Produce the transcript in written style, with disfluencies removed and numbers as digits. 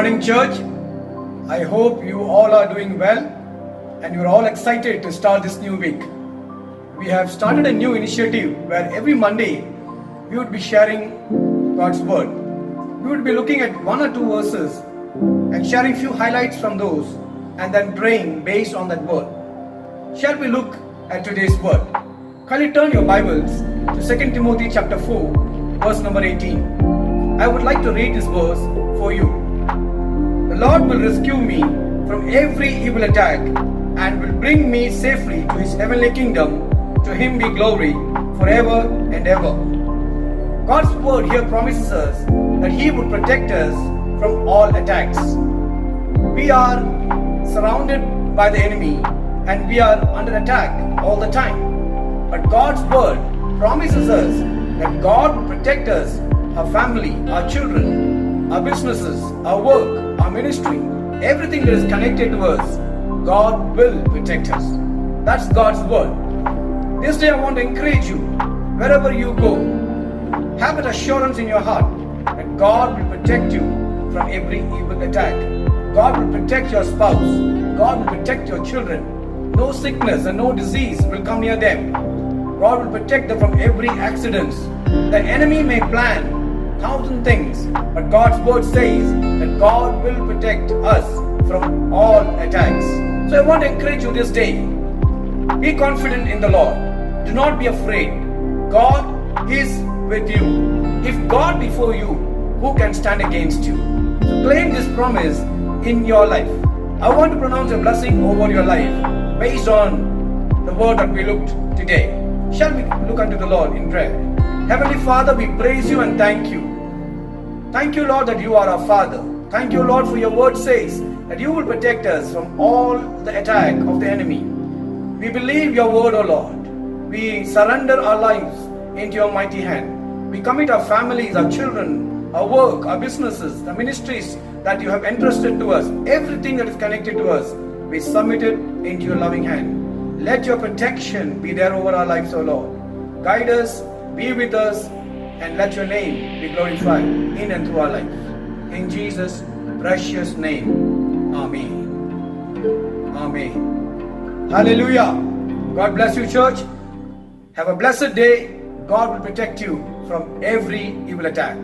morning, church. I hope you all are doing well and you're all excited to start this new week. We have started a new initiative where every Monday we would be sharing God's Word. We would be looking at one or two verses and sharing few highlights from those and then praying based on that word. Shall we look at today's word? Kindly turn your Bibles to 2 Timothy chapter 4, verse number 18. I would like to read this verse for you. The Lord will rescue me from every evil attack and will bring me safely to His heavenly kingdom. To Him be glory forever and ever. God's word here promises us that He would protect us from all attacks. We are surrounded by the enemy and we are under attack all the time. But God's word promises us that God will protect us, our family, our children, our businesses, our work, our ministry, everything that is connected to us, God will protect us. That's God's word. This day I want to encourage you, wherever you go, have that assurance in your heart that God will protect you from every evil attack. God will protect your spouse. God will protect your children. No sickness and no disease will come near them. God will protect them from every accident. The enemy may plan 1,000 things, but God's word says that God will protect us from all attacks. So I want to encourage you this day. Be confident in the Lord. Do not be afraid. God is with you. If God be for you, who can stand against you? So claim this promise in your life. I want to pronounce a blessing over your life based on the word that we looked today. Shall we look unto the Lord in prayer? Heavenly Father, we praise you and thank you. Thank you, Lord, that you are our Father. Thank you, Lord, for your word says that you will protect us from all the attack of the enemy. We believe your word, O Lord. We surrender our lives into your mighty hand. We commit our families, our children, our work, our businesses, the ministries that you have entrusted to us, everything that is connected to us, we submit it into your loving hand. Let your protection be there over our lives, O Lord. Guide us, be with us, and let your name be glorified in and through our life. In Jesus' precious name, Amen. Amen. Hallelujah. God bless you, church. Have a blessed day. God will protect you from every evil attack.